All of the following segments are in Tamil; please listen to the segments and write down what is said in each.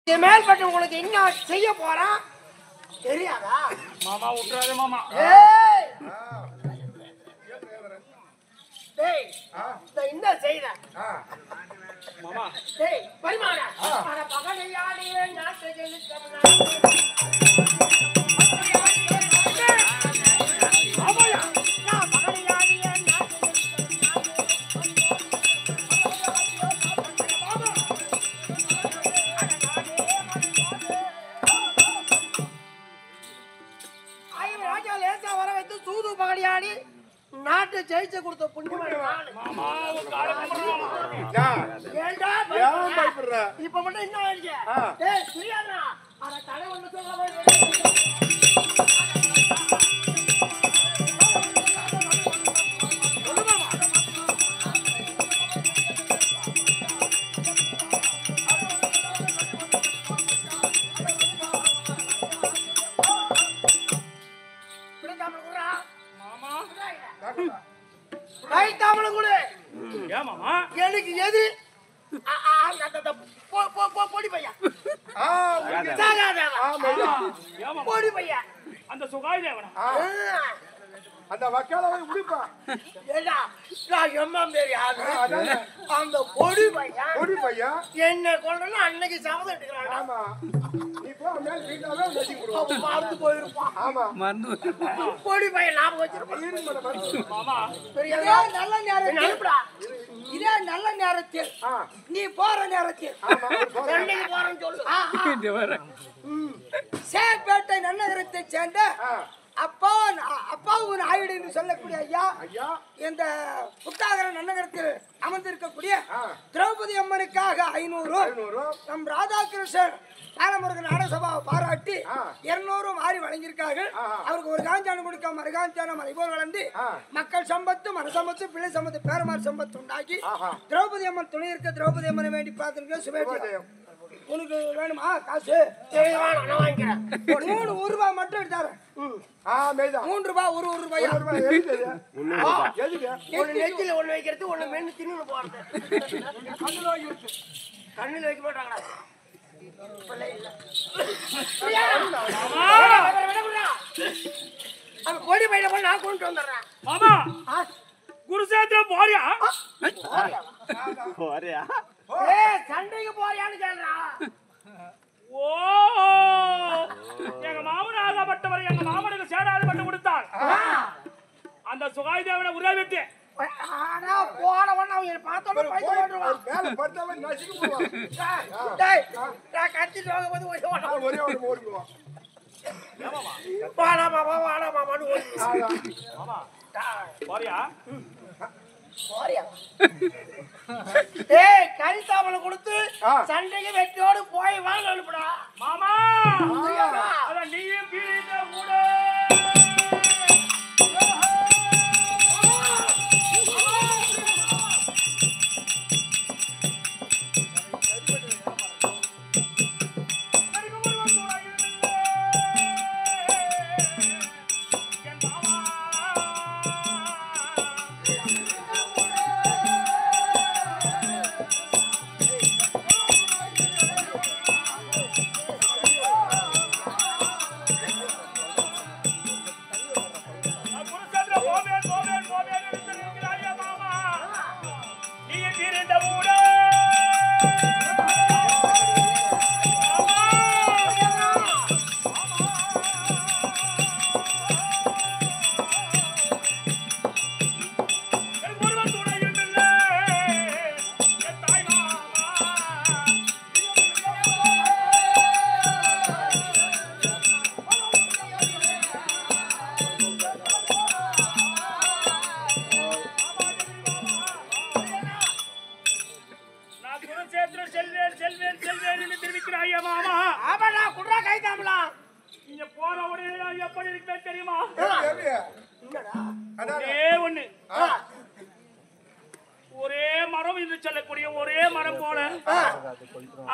இது மேல்பட்டு உங்களுக்கு என்ன செய்ய போறான் தெரியாதா? மாமா விட்டுறாதே மாமா. ஏய் டேய் இந்த செய்த மாமா டேய் பரிமாறா அட பகலையாடி நாட்டை ஜெயிச்சோம்னா ஆமாயா நான் பகலையாடி நாட்டை சூது பகடியாடி நாட்டை ஜெயிச்சு கொடுத்த புண்ணியமான இப்ப மட்டும் என்ன ஆயிடுச்சு? அத தலை ஒண்ணு எனக்கு எது பொடி பையன் பொடி பையன் அந்த சுகாய் தேவனா அந்த வக்காலவை முடிப்பான். அந்த பொடி பையன் பொடி பையன் என்ன கொண்டு அன்னைக்கு சபதம் எடுக்கிறான். ஆமா நீ போ மேல வீட்டாவே நசி குடுவா மறந்து போயிருப்பான். ஆமா பொடி பையன் ஞாபகம் வச்சிருப்பான். மாமா நல்ல நேரத்தில் இதே நல்ல நேரத்தில் நீ போற நேரத்தில் சென்னைக்கு போறேன்னு சொல்லு. சேப்பேட்டை நன்னகரத்தை சேர்ந்த அப்பாவும் ஆயுடு சொல்லக்கூடிய ஐயா இந்த புத்தாகர நன்னகரத்தில் அமர்ந்திருக்கக்கூடிய திரௌபதி அம்மனுக்காக 500 நம் ராதாகிருஷ்ணன் பாலமுருகன் நாடசபாவை பாராட்டி 200 மாறி வழங்கியிருக்கார்கள். அவருக்கு ஒரு காஞ்சானம் கொடுக்க மறுகாஞ்சானம் மறைபோல் வளர்ந்து மக்கள் சம்பத்து மனசம்பத்து பிள்ளை சம்பத்து பேரமார் சம்பத்து உண்டாக்கி திரௌபதி அம்மன் துணை இருக்க திரௌபதி அம்மனை வேண்டி பார்த்துருக்க சுபேஜயம். உனக்கு வேணுமா காசு? 3 ரூபாய் மட்டும் எடுத்தாரு. 3 ரூபாய் ஒரு ரூபாய் நெத்தில ஒண்ணு வைக்கிறது ஒண்ணு மென்னு தின்னு போறது. கண்ணில் வைக்க மாட்டாங்களா? பொடி பையில போய் நான் கொண்டு வந்துடுறேன். மாமா குருசேத்திரம் போறியா? சண்டைக்கு போறியான்னு கேள்றா. ஓ எங்க மாமன் ஆகப்பட்டவர் எங்க மாமனுக்கு சேராது பட்டு கொடுத்தார். அந்த சுகாய் தேவனை உருவ விட்டு போனவன் பார்த்தோம் கத்திட்டு வாங்கும்போது கரிசாமலை கொடுத்து சண்டைக்கு வெட்டியோடு போய் வாங்க அனுப்புடா. மாமா நீயும் கூட ஒரே மரம் என்று சொல்லக்கூடிய ஒரே மரம் போல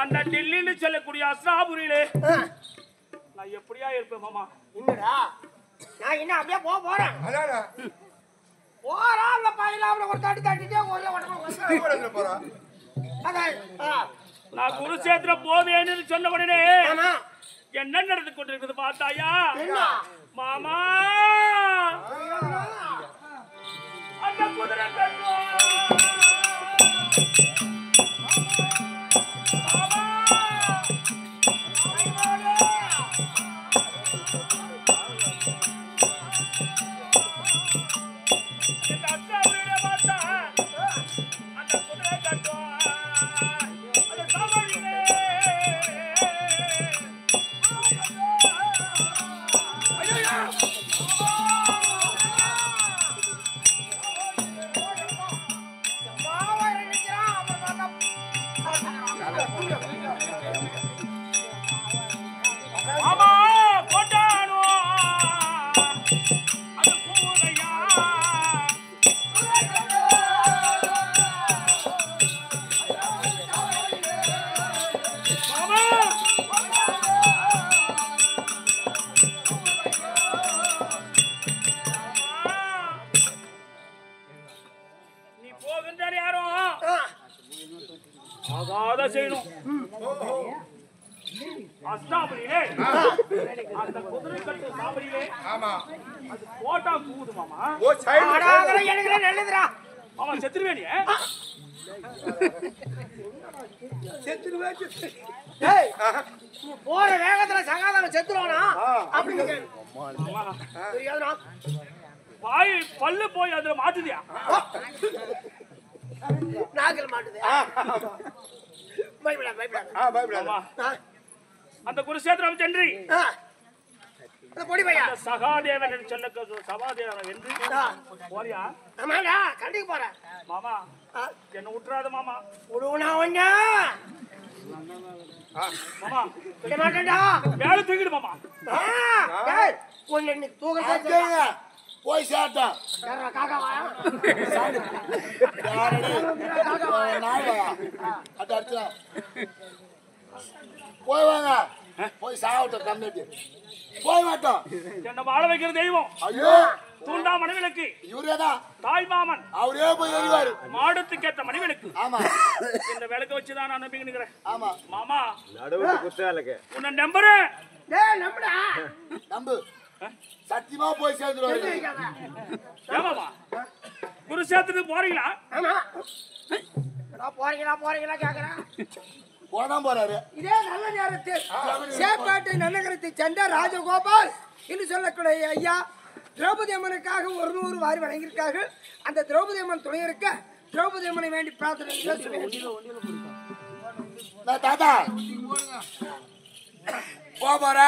அந்த டெல்லின்னு சொல்லக்கூடிய அஸ்ராபுரியிலே நான் எப்படியா இருப்பேன் மாமா? என்னடா நான் என்ன அப்படியே போறேன். போறான் அந்த பையில அவனை ஒரு தட்டி தட்டிட்டே ஒரே ஓட்டமா போறான். நான் குருஷேத்திரம் போவேன்னு சொன்ன உடனே ஆமா என்ன நடந்து கொண்டிருக்குது பார்த்தாயா மாமா அந்த குதிரை கட்டும் செய்யணும் அஸ்தாபரியிலே அந்த குதிரை கட்டு சாபரியிலே ஆமா அது போட்டா கூவுது மாமா ஓ சைடு எனக்கு நல்லதுடா மாமா செத்துருவேனே செத்துருவே டேய் நீ போற வேகத்துல சகாதன செத்துறானா அப்படி தெரியாதுடா வாய் பல்லு போய் அதுல மாட்டுதியா நாகல் மாட்டுது பயப்படா பயப்படா அந்த குருஷேத்திரம் சென்று பொடி பையா சகாதேவன் என்று சொல்ல சகாதேவன் என்று போறியா ஆமாடா கண்டிக்கு போறேன் மாமா என்ன விட்டுறாத மாமா விடுவனா ஒண்ணா மாமா விட மாட்டேன்டா மேல தூக்கிடு மாமா டேய் ஒண்ணு நீ தூக்கறதே போய் சாட்டா யாரா காக்காவா போய் வாங்க போய் சாவட்டும் கம்மிட்டு போய் மாட்டோம் என்ன வாழ வைக்கிற தெய்வம் ஐயோ தூண்டா மணிவிளக்கு இவரேதான் தாய் மாமன் அவரே போய் எறிவாரு மாடத்துக்கு ஏற்ற மணிவிளக்கு ஆமா இந்த விளக்க வச்சுதான் நான் நம்பிக்கிறேன் ஆமா மாமா நடுவுல குத்தாலக்கு உன்னை நம்புறேன் டேய் நம்புடா நம்பு சத்தியமா போய் சேர்ந்துருவாரு ஏமாமா குருஷேத்திரத்துக்கு போறீங்களா ஆமா போறீங்களா கேக்குறேன் போதான் போறாரு இதே நல்ல நேரத்தில் சேப்பாட்டு நன்னகரத்தை சென்ற ராஜகோபால் என்று சொல்லக்கூடிய ஐயா திரௌபதி அம்மனுக்காக 100 வாரி வழங்கியிருக்கார்கள் அந்த திரௌபதி அம்மன் துணை இருக்க திரௌபதி அம்மனை வேண்டி பிரார்த்தனை தாத்தா போற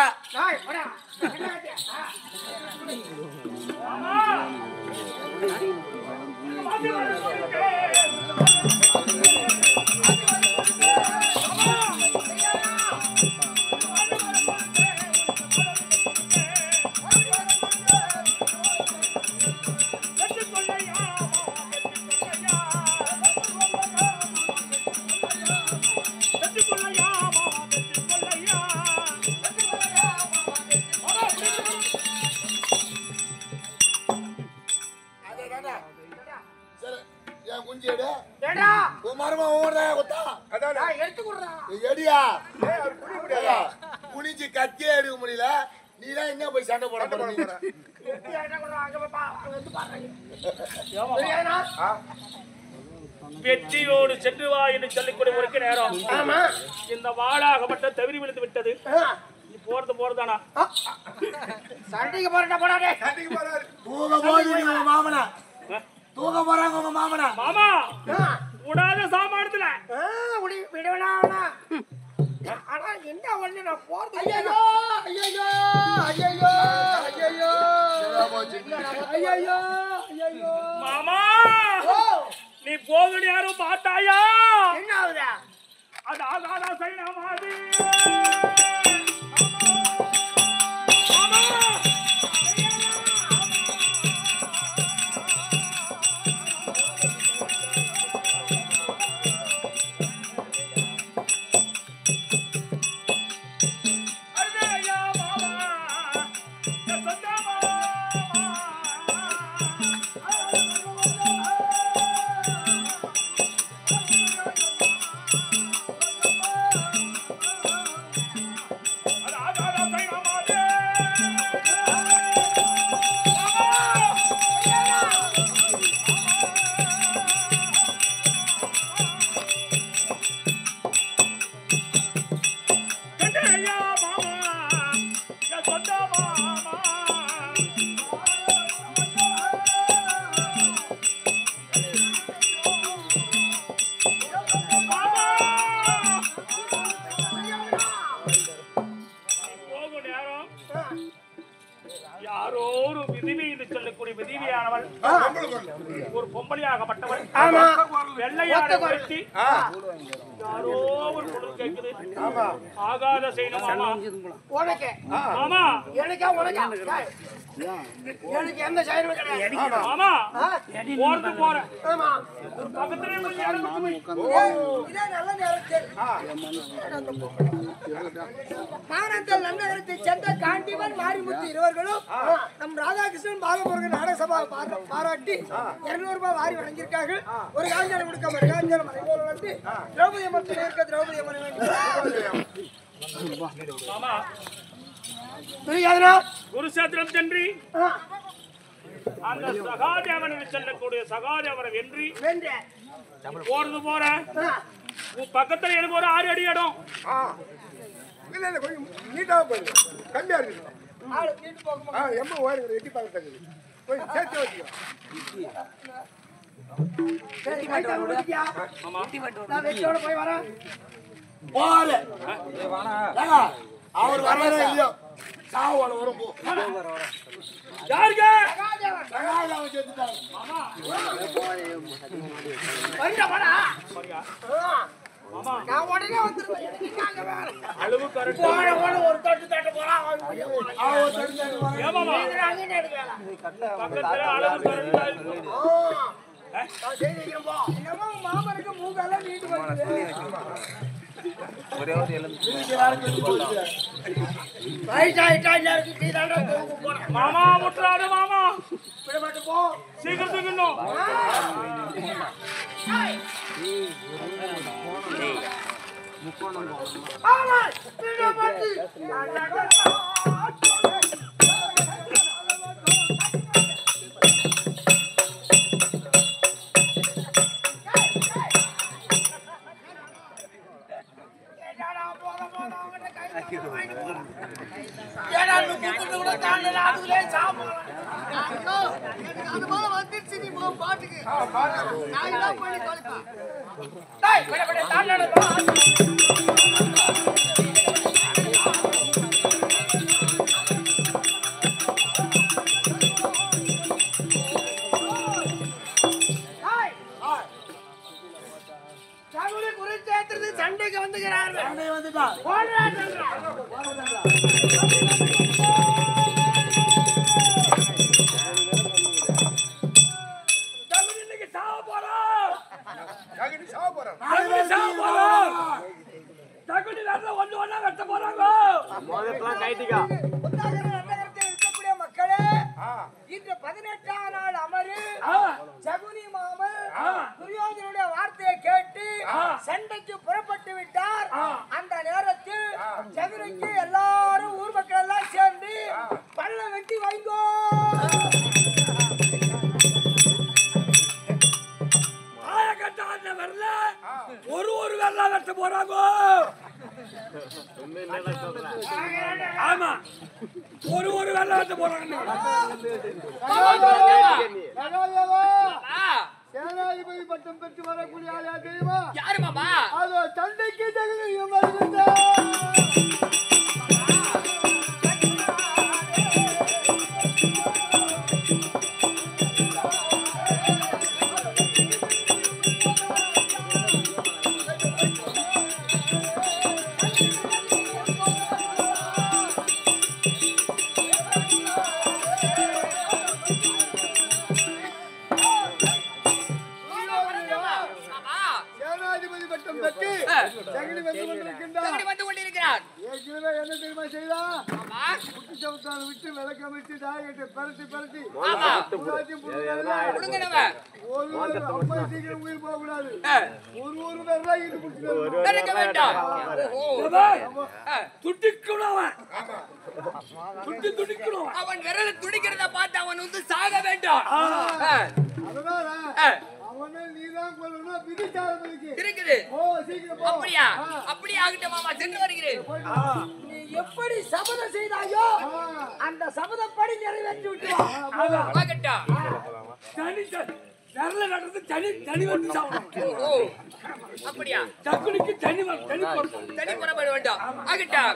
குனிஞ்சு கத்தியே எடுக்க முடியல நீதான் என்ன போய் சண்டை போட போற வெற்றியோடு சென்று வா என்று சொல்லிக்கூடிய ஒரு நேரம் இந்த வாளாகப்பட்ட தவிரி விழுந்து விட்டது நீ போறதானா சண்டைக்கு போறா போடாதே தூங்க போது உங்க மாமனா தூங்க போறாங்க உங்க மாமனா மாமா உடாத சாமானத்துல விடவனா ஆனா என்ன ஒண்ணு நான் போறது ஐயோ ஐயோ ஐயோ ஐயோ ஐயோ ஐயோ மாமா நீ போகணும் யாரும் பார்த்தாயா என்ன ஆகுதா அது ஆகாதா சைனா மாதிரி பட்டவள் ஒரு பொம்பளையாகப்பட்டவள் ஆமா வெள்ளையாட வெட்டி யாரோ ஒரு பொருள் கேட்குது ஆகாத செய்யணும் மாமா உனக்கு மாமா எனக்கா உனக்கா எனக்கு எந்த செயலும் கிடையாது மாமா போறது போறேன் ஆமா பக்கத்துல கொஞ்சம் இடம் கொடுத்து வை. இதே நல்ல நேரத்தில் மாநகரத்தில் நன்னகரத்தை சேர்ந்த காண்டிவன் மாரிமுத்து இருவர்களும் நம் ராதாகிருஷ்ணன் பாலமுருகன் நாடகசபா பாராட்டி 200 ரூபாய் வாரி வழங்கியிருக்கார்கள். ஒரு காஞ்சாரம் கொடுக்க ஒரு காஞ்சாரம் மறைபோல் வந்து திரௌபதி அம்மன் இருக்க திரௌபதி அம்மன் மாமா துரியோதனா குருசேத்திரம் சென்றி அந்த சகாதேவன் சொல்லக்கூடிய சகாதேவரை வென்றி போறது போற உன் பக்கத்துல எனக்கு ஒரு 6 அடி இடம் இல்ல இல்ல கொஞ்சம் நீட்டாக போயிடும் கம்மியா இருக்குது ஆளு நீட்டு போகுமா எம்ம ஓடுங்க எட்டி பார்க்கறது கொஞ்சம் சேர்த்து வச்சுக்கலாம் சரி கைட்டா முடிக்கியா நான் வெச்சோட போய் வரேன் போற அவர் வரவே இல்லையோ சாவோட வரும் போ யாருங்க சகாதேவன் சேர்த்துட்டாங்க வந்தா வாடா மாமா நான் உடனே வந்துருவேன் எனக்கு இங்க வேற அளவு கரெக்ட் ஓட ஒரு தட்டு போலாம் அவர் தடுத்தாரு ஏமாமா அங்கே எடுக்கலாம் பக்கத்துல அளவு கரெக்டா இருக்கு நான் செய்திக்கிறேன் போ என்னமோ மாமனுக்கு மூக்கால நீட்டு வருது வயசாயிட்டா எல்லாருக்கும் கீழாண்டா தூக்கு போறேன் மாமா முட்டுறாரு மாமா விட மாட்டு போ சீக்கிரம் தூக்கணும் ஆமா விட மாட்டு ஏடா முக்குட்டு கூட தாண்டல அதுலயே சாப்பிடலாம் ஐயோ எனக்கு அது போல வந்துச்சு நீ போ பாட்டுக்கு நான் என்ன பண்ணி தொலைப்பா டேய் விட விட தாண்டல சண்டைக்கு வந்துகிறார் சண்டை வந்துட்டா போடுறா இன்னைக்கு சாவ போறோம் ஜாகிரி சாவ போறான் தகுதி வேற ஒண்ணா வெட்ட போறாங்க புத்தாகர நகரத்தில் இருக்கக்கூடிய மக்களே இன்று 18ஆம் நாள் அமரு ஜகுனி மாமன் துரியோதனுடைய வார்த்தையை கேட்டு சண்டைக்கு புறப்பட்டு விட்டார். அந்த நேரத்தில் ஜகுனிக்கு எல்லாரும் ஊர் மக்கள் எல்லாம் சேர்ந்து பல்ல வெட்டி வைங்கோ வரல ஒரு வெள்ளா வெட்ட போறாங்க. ஆமா ஒரு வெள்ளா வெட்ட போறாங்க. சேனாதிபதி பட்டம் பெற்று வரக்கூடிய ஆளா தெரியுமா? யாரு மாமா? அது சண்டைக்கு தகுதியும் வருகின்றார். சேனாதிபதி பட்டம் பெற்று ஜெகனி வந்து கொண்டிருக்கிறார். ஏற்கனவே என்ன தெரியுமா செய்தா? குட்டி சவுத்தால் விட்டு விளக்கமிட்டு தாயத்தை பரட்டி ஒரு அம்மா சீக்கிரம் உயிர் போக கூடாது. ஒரு பேர் ஈடு பிடிச்சிட்டு அவன் விரல துடிக்கிறத பார்த்து அவன் வந்து சாக வேண்டும். அதனால அவனை நீதான் கொள்ளணும் விதிச்சாரங்களுக்கு இருக்குது. சீக்கிரம் அப்படியா? அப்படியே ஆகட்டும் மாமா, சென்று வருகிறேன். நீ எப்படி சபதம் செய்தாயோ அந்த சபதப்படி நிறைவேற்றி விட்டுவா. விரல நடுறது தனி வந்து சாப்பிடணும். அப்படியா? தக்குனிக்கு தனி புறப்பட வேண்டும். ஆகட்டும்.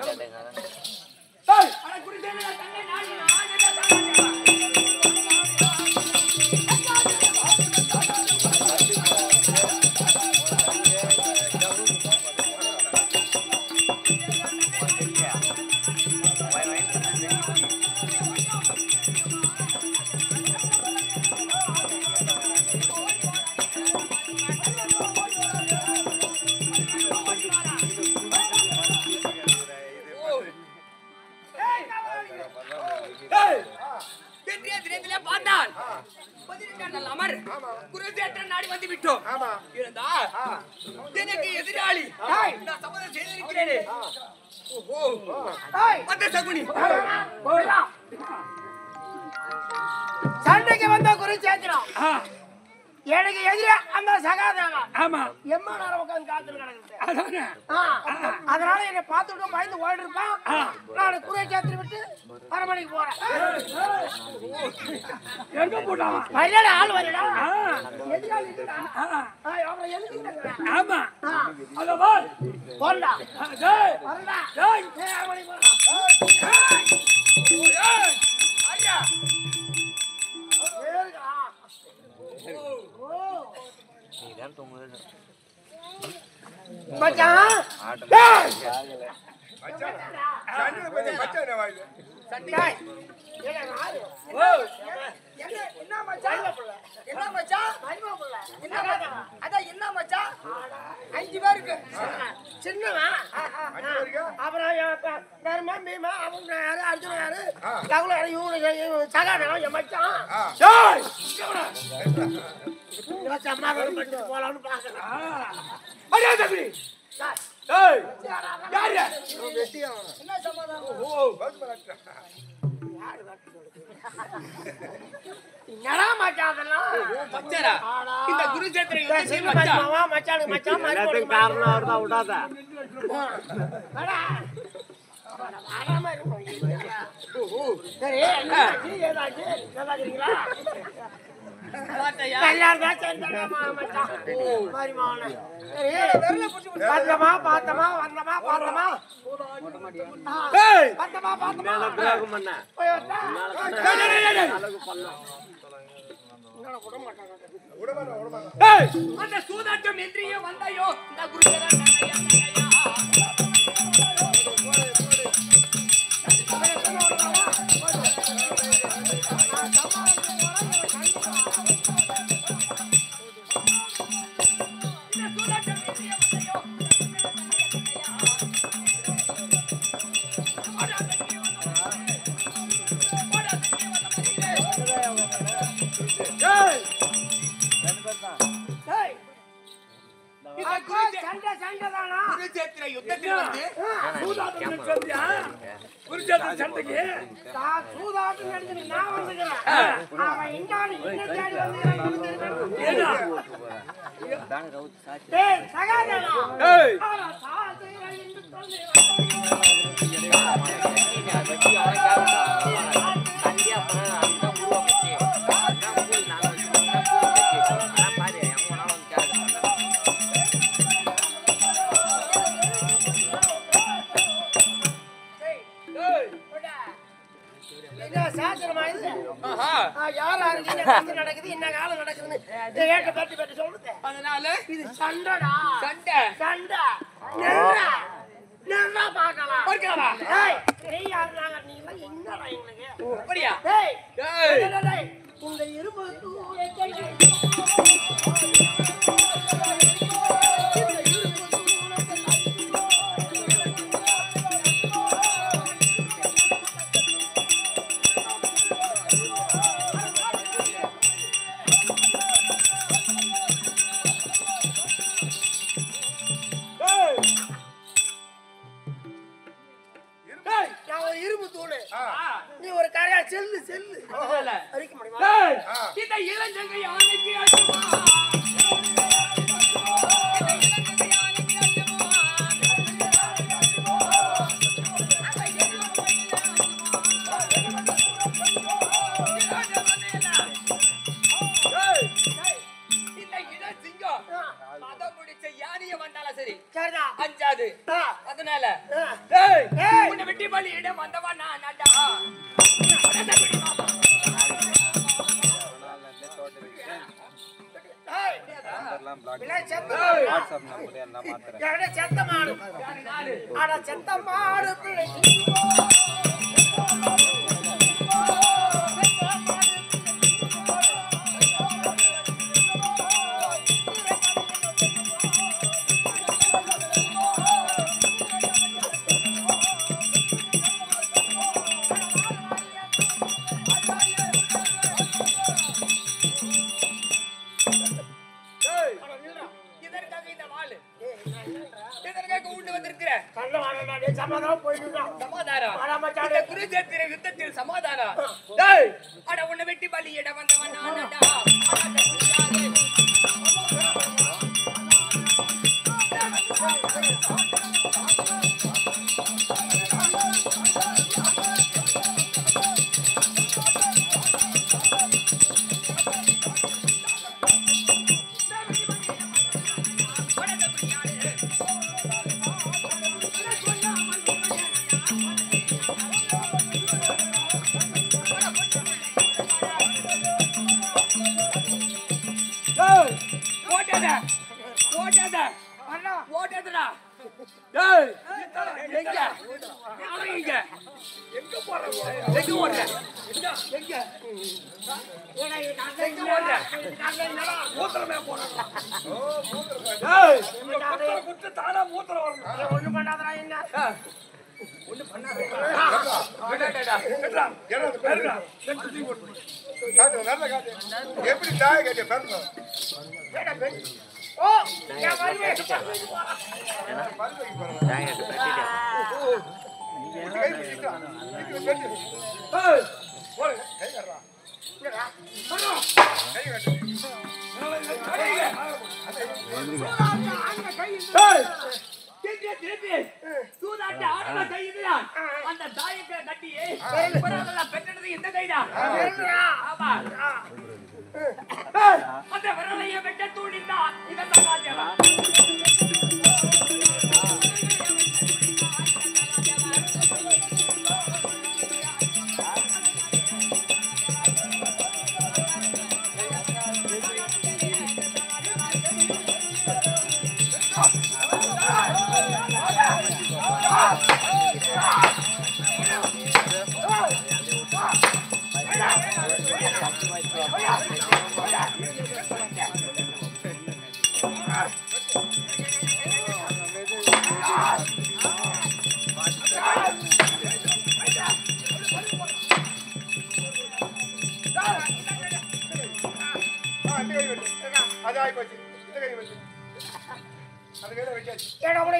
மட்டும் ஆமா இருந்தா எனக்கு எதிராளி நான் சம்மதம் செய்திருக்கிறேனே அந்த சகுனி சண்டைக்கு வந்தா குறிச்சேத்திரம் எனக்கு எதிரே அந்த சகாதேவா ஆமா எம்மா நேரம் உட்காந்து காத்துல கிடக்குது அதானே அதனால என்னை பார்த்துட்டு பயந்து ஓடி இருப்பான் நான் குறிச்சேத்திரம் விட்டு அரமணிக்கு போறேன் எங்க போட்டான் வரல ஆள் வரல எதிராளி இருக்குடா அவரை எழுதிட்டாங்க ஆமா அத வா போடா டேய் வரடா டேய் ஏய் அரமணிக்கு போறேன் ஏய் ஐயா ஏறுடா மச்சான் சண்டையில போய் மச்சான் என்ன வாயில டேய் ஏய் யாரு என்ன மச்சான் என்ன மச்சான் என்ன மச்சான் அதான் என்ன மச்சான் 5 பேருக்கு சின்னவன் அப்புறம் தர்மா பீமா அவங்க யாரு அர்ஜுன யாரு லகுல யாரு இவங்க சகாதேவன் என் மச்சான் டேய் சமாதானம் பண்ணிட்டு போலாம்னு பாக்குறேன் அடே தம்பி டேய் யாரு என்ன சமாதானம் என்னடா மச்சான் அதெல்லாம் மச்சாரா இந்த குருஜேத்திர யுத்தத்தில் சின்ன மச்சான் மச்சான் மச்சானுக்கு மச்சான் எல்லாத்துக்கும் காரணம் அவர் தான் விடாத வாடா வராம இருக்கணும் சரி என்னாச்சு ஏதாச்சு நல்லா இருக்கீங்களா பாத்தையா கல்யாணம் தான் செஞ்சாமா மச்சான் மரிமாவன சரி பார்த்தமா பார்த்தமா வந்தமா பார்த்தமா டேய் பார்த்தமா பார்த்தமா துரோகம் பண்ண போய் வந்தா அழகு பண்ணலாம் டேய் அந்த சூதாட்டம் என்றியே வந்தாயோ இந்த குருஜேரா நகையா குருஜேத்திர யுத்தத்தில் வந்து சூதாட்டம் சொல்றியா குருஜேத்திர சண்டைக்கு சூதாட்டம் நடந்து நான் வந்துக்கிறேன் அவன் இன்னாலும் இன்னும் தேடி வந்து ஏடா ஏய் சகாதேவா டேய் ஆனா சாதேவா என்று சொல்லி நடக்குது என்ன காலம் நடக்குதுன்னு ஏட்ட பத்தி பத்தி சொல்லுது அதனால இது சண்டைடா சண்டை சண்டை நின்றா நின்றா பார்க்கலாம் பார்க்கலாமா? ஏய் நீ யாரு நாங்க நீங்க என்னடா எங்களுக்கு அப்படியா ஏய் டேய். டேய், டேய், உங்க இரும்பு இரும்பு தூணு நீ ஒரு கரையா செல்லு செல்லு அரிக்க முடியுமா டேய் இந்த இளஞ்சங்கை யானைக்கு அடிமா இந்த இளஞ்சிங்கம் மதம் முடிச்ச யானைய வந்தாலும் சரி சரிடா அஞ்சாது ஆ. அதனால டேய் ஏய் உன்னை வெட்டி பலியிடம் வந்தவன் நான் நட்டா ஏய் விலை செத்த வாட்ஸ்அப் நம்பர் எல்லாம் மாத்துறேன் யாரே செத்த மாடு அட செத்த மாடு பிள்ளை சமாதானம் போயிட்டு சமாதானம் ஆனா மச்சான் இந்த குருச்சேத்திர யுத்தத்தில் சமாதானம் டேய் அட உன்னை வெட்டி பலியிட வந்தவன் நானடா ஓட்டடா டேய் எங்க அவங்க எங்க போற எங்க ஓடுற எங்க ஏடா எங்க ஓடுற மூத்திரமே போறேன் டேய் மூத்திர குத்து தானா மூத்திர வரணும் ஒண்ணு பண்ணாதடா என்ன ஒண்ணு பண்ணாதடா டேடா ஏறா எப்படி தாய கேட்டே பாருங்க ஓ நான் வரேன் அந்த தாயத்தை கட்டி பெற்றது எந்த கைடா ஆமா அந்த விரலையை வெட்ட தூண்டிந்தா இத சகாதேவா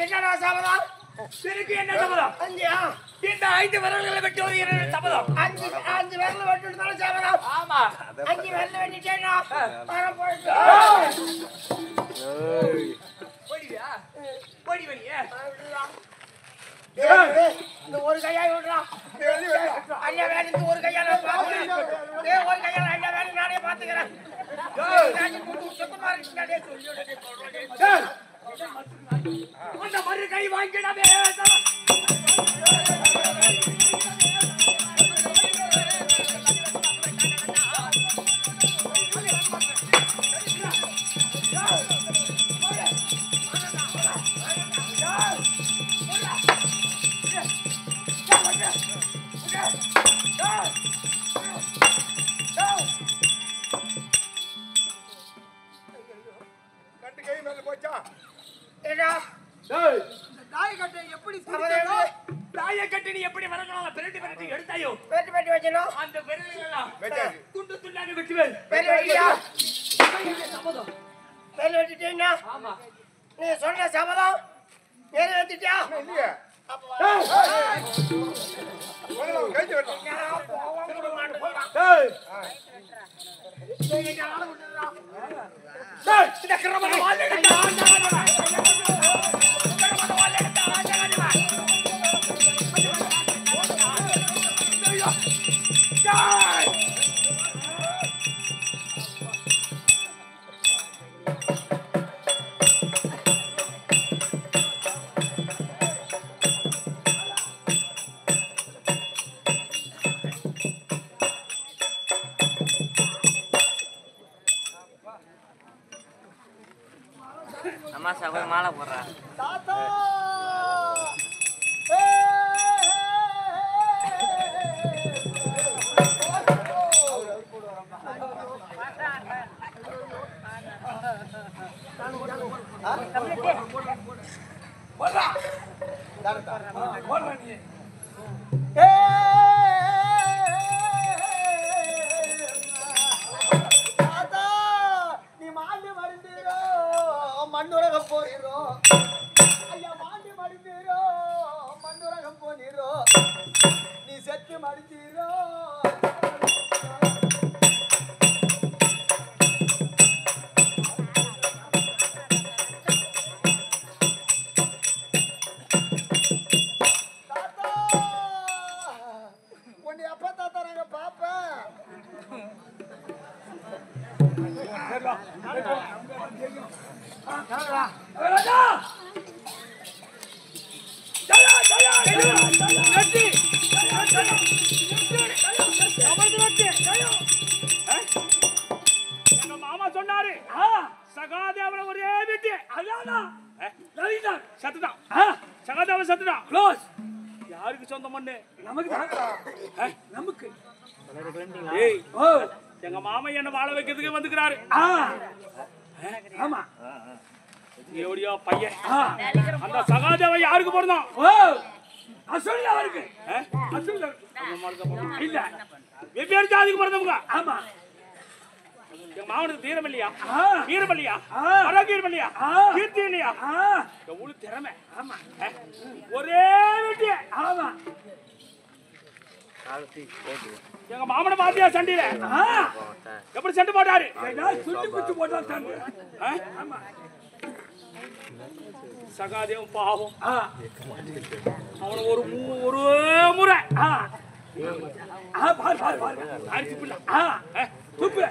என்னடா சபதம் என்ன சபதம் இந்த 5 விரல்களை வெட்டி ஒரு 2 சபதம் 5 விரல் வெட்டிட்டாலும் சபதம் ஆமா 5 விரல் வெட்டிட்டேனா போயிட்டு ஓடிவியா ஓடி வெளியே இந்த ஒரு கையாய் விடுறா அண்ணா வேலை இந்த ஒரு கையால பாத்துக்கிறேன் ஒரு கையால அண்ணா வேலை நானே பாத்துக்கிறேன் அந்த மறு கை வாங்கிடாமே தாயக்கட்டை எப்படி வரணும் பிரட்டி பிரட்டி எடுத்தாயோ பேட்டி பேட்டி வச்சணும் அந்த விரல்களெல்லாம் துண்டு துண்டாக வெட்டுவேன் பேட்டி வெட்டியா பேட்டி வெட்டிட்டீங்கன்னா ஆமா நீ சொன்ன சபதம் நிறைவேற்றிட்டியா இல்லையா இந்த கிரமத்தை அம்மா சகோதர மாலை போடுறா தாத்தா நீ மாண்டு மருந்தீரோ மண்ணுலக போகிறோம் ஐயா மாண்டு மருந்தீரோ மண்ணுலக ராஜா ஜயா ஜயா வெற்றி எங்க மாமா சொன்னாரு சகாதேவன ஒரே வெட்டி அதான் ரவிதான் சத்துதான் சகாதேவன் சத்துதான் க்ளோஸ் யாருக்கு சொந்தம் பண்ணு நமக்கு நமக்கு ஏய் ஓ எங்க மாமா என்ன வாழ வைக்கிறதுக்கு வந்துக்கிறாரு ஆமா எப்படியோ பையன் அந்த சகாதேவன் யாருக்கு பிறந்தான் ஓ அசல் அவருக்கு அசல் இல்ல வெவ்வேறு ஜாதிக்கு பிறந்தவங்க ஆமா எங்க மாவனுக்கு தீரம் இல்லையா வீரம் இல்லையா அழகீரம் இல்லையா கீர்த்தி இல்லையா எவ்வளவு திறமை ஆமா ஒரே வெட்டி ஆமா எங்க மாமனை பாத்தியா சண்டையில எப்படி சண்டை போட்டாரு சுத்தி குச்சி போட்டான் ஆமா சகாதேவன் பாவம் அவனை ஒரு முறை பாரு பாரு பாரு அடிச்சு பிள்ளை துப்பு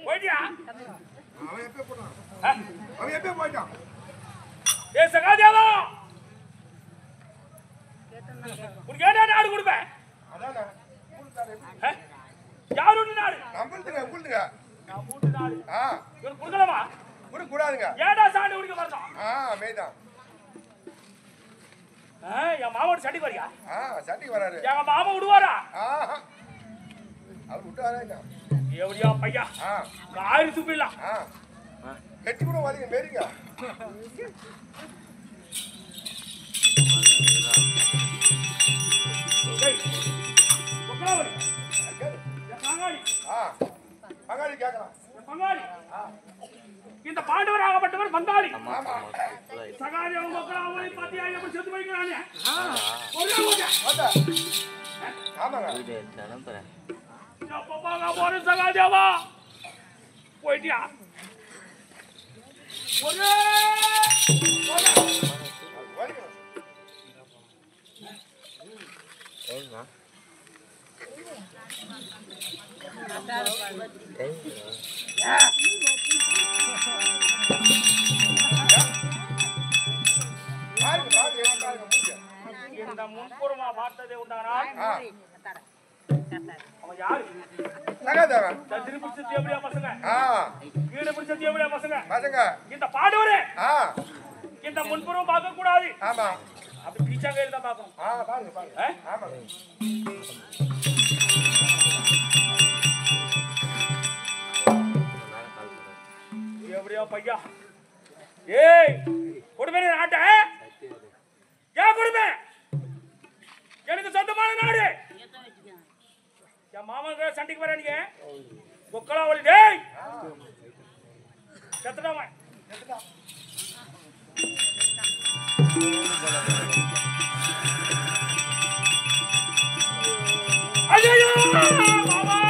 போயிட்டியா அவன் எப்ப போயிட்டான் ஏ சகாதேவா உனக்கு ஏடா நாடு கொடுப்பேன் யாரு நாடு நம்மளுங்க நான் மூட்டு நாடு இவன் கொடுக்கலாமா கூடாதுங்க ஏடா சாண்டு குடிக்க வரணும் மேதான் என் மாவோட சண்டி வரியா சண்டைக்கு வராரு எங்க மாமா விடுவாரா அவர் விட்டாரா எப்படியா பையா காரி துப்பிடலாம் கெட்டி கூட வாதிங்க மேரிங்க பங்காளி கேட்கலாம் பங்காளி இந்த பாண்டவர் ஆகப்பட்டவர் பங்காளி சகாதேவன் கொக்கராவை பாத்தியா எப்படி செத்து போய்க்கிறானே போற சகாதேவா போயிட்டியா ஒரே இந்த முன்புறமா பார்த்ததே உண்டானா அவன் யாரு தத்திரி பிடிச்சது எப்படியா பசங்க கீழே பிடிச்சது எப்படியா பசங்க இந்த பாடுவரே இந்த முன்புறம் பார்க்க கூடாது அப்படி பீச்சாங்க தான் பார்க்கணும் எப்படியா பையா ஏய் கொடுமை நாட்ட ஏன் கொடுமை எனக்கு சொந்தமான நாடு என் மாமா சண்டைக்கு வர நீங்க கொக்கலா வழி டேய் செத்துடாம ஐயோ மாமா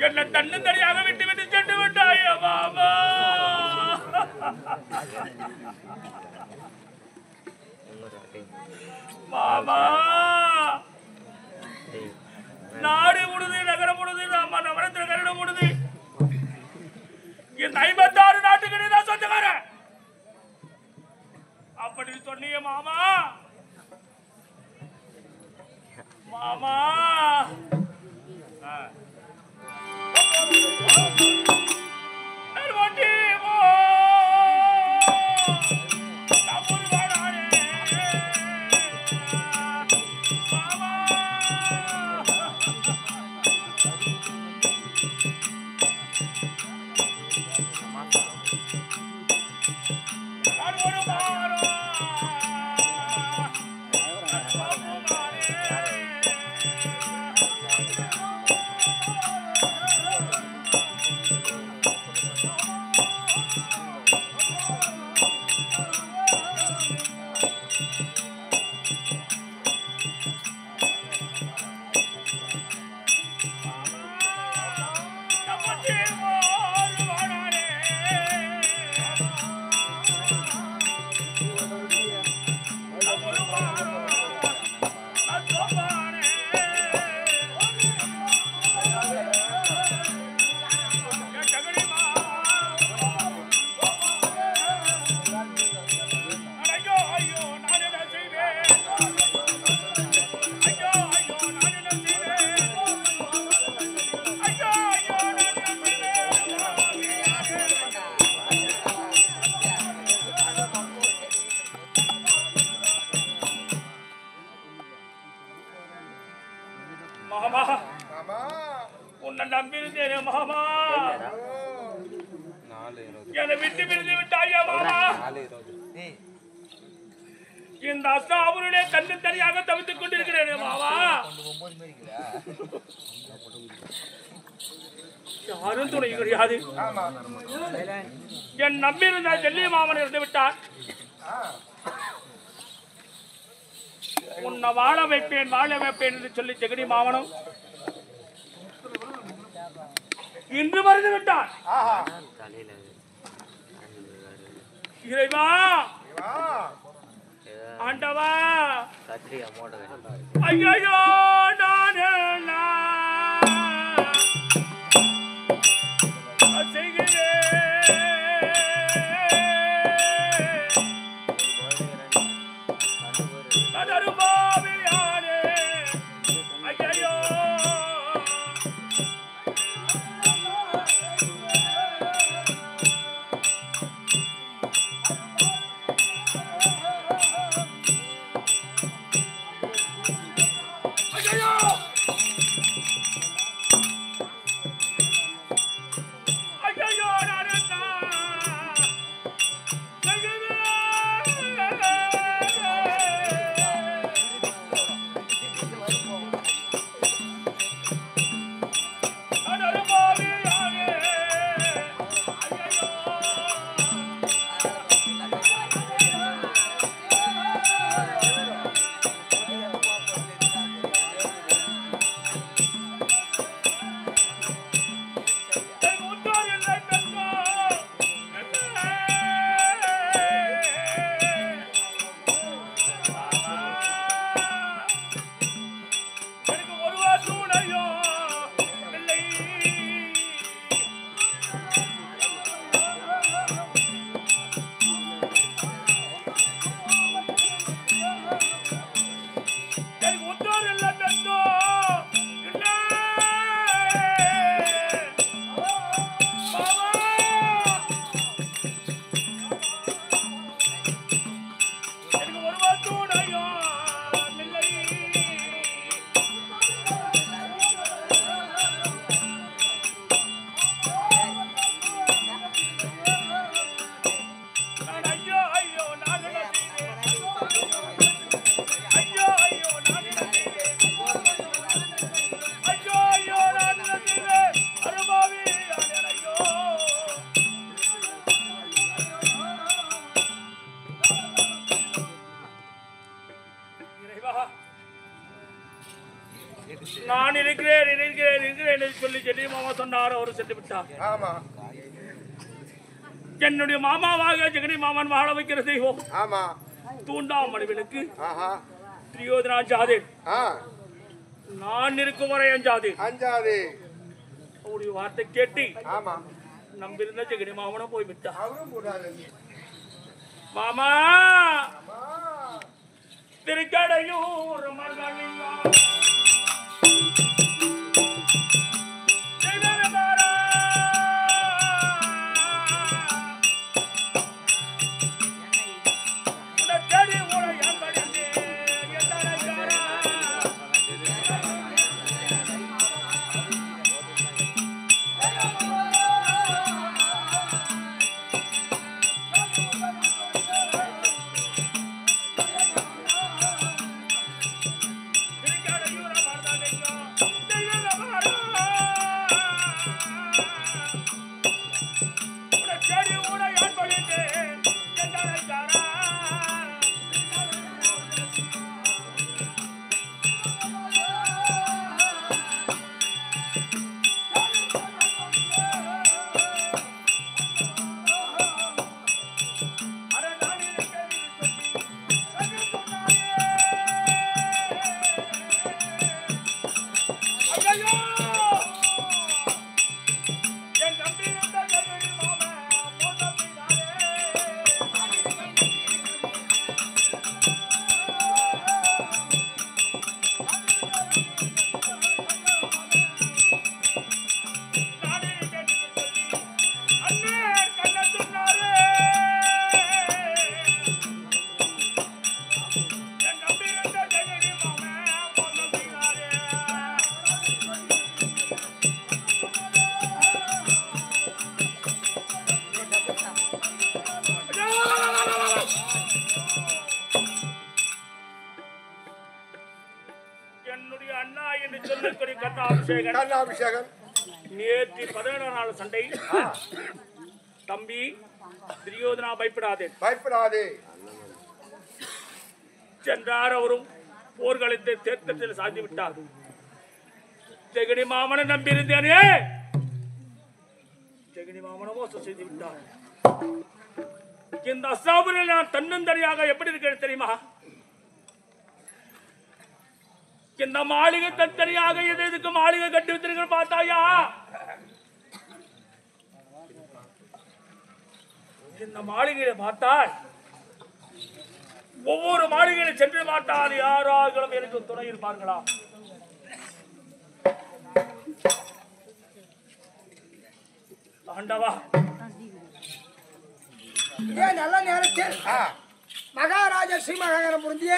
என்ன தன்னு தனியாக விட்டு விட்டு சென்று விட்டாய் மாமா. மாமா நாடு முடுது, நகரம் முடுது, நவரத்தின கருடம் முடுது. இந்த 56 நாட்டுக்கு நீதான் சொந்தக்காரன். அப்படி சொன்னிய மாமா. மாமா உன்னை நம்பியிருந்தேன் மாமா. என்னை விட்டு பிரிந்து விட்டாயா மாமா. இந்த அசாவுடைய தண்ணி தனியாக தவித்துக் கொண்டிருக்கிறேன் மாமா. யாரும் துணை கிடையாது. என் நம்பியிருந்த டெல்லி மாமன் இருந்து விட்டார். உன்னை வாழ வைப்பேன் என்று சொல்லி ஜெகடி மாமனும் இன்று மறைந்து விட்டார். இறைவா ஆண்டவா ஐயோ நான் நான் இருக்கிறேன் இருக்கிறேன் இருக்கிறேன் என்று சொல்லி ஜெனி மாமா சொன்னார். அவர் சென்று விட்டார். ஆமா என்னுடைய மாமாவாக ஜெகனி மாமன் வாழ வைக்கிற தெய்வம் ஆமா தூண்டாமணிகளுக்கு ஆஹா துரியோதனா அஞ்சாதேன். நான் இருக்கும் வரை அஞ்சாதேன். அஞ்சாதே அவருடைய வார்த்தை கேட்டு ஆமா நம்பிருந்த ஜெகனி மாமனும் போய்விட்டார். அவரும் கூடாது மாமா திருக்கடையூர் மகளிர் கண்ணாபிஷேகம் நேற்று 17 நாள் சண்டை. தம்பி துரியோதனா பயப்படாதே பயப்படாதே சென்றார். அவரும் போர்க்களத்தை தேர்தலில் சாதி விட்டார். ஜெகனி மாமனை நம்பியிருந்தேனே ஜெகனி மாமனை மோசம் செய்து விட்டார். இந்த அசாபுரில் நான் தன்னந்தனியாக எப்படி இருக்கிறேன் தெரியுமா? இந்த மாளிகை தனியாக எதுக்கு மாளிகை கட்டி வைத்திருக்க பார்த்தாயா? இந்த மாளிகையை பார்த்தால் ஒவ்வொரு மாளிகையில சென்று பார்த்தால் யாராகளும் எனக்கு துணை இருப்பார்களா? ஆண்டவா நல்ல நேரத்தில் மகாராஜா ஸ்ரீமகாரம் பொருந்திய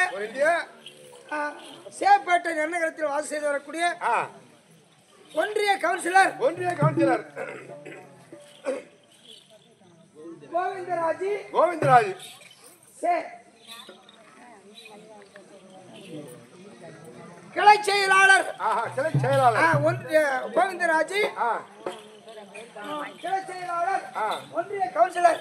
சேப்பேட்டை நன்னகரத்தில் வாசம் செய்து வரக்கூடிய ஒன்றிய கவுன்சிலர் கோவிந்தராஜ் கிளை செயலாளர் கோவிந்தராஜ் கிளை செயலாளர் ஒன்றிய கவுன்சிலர்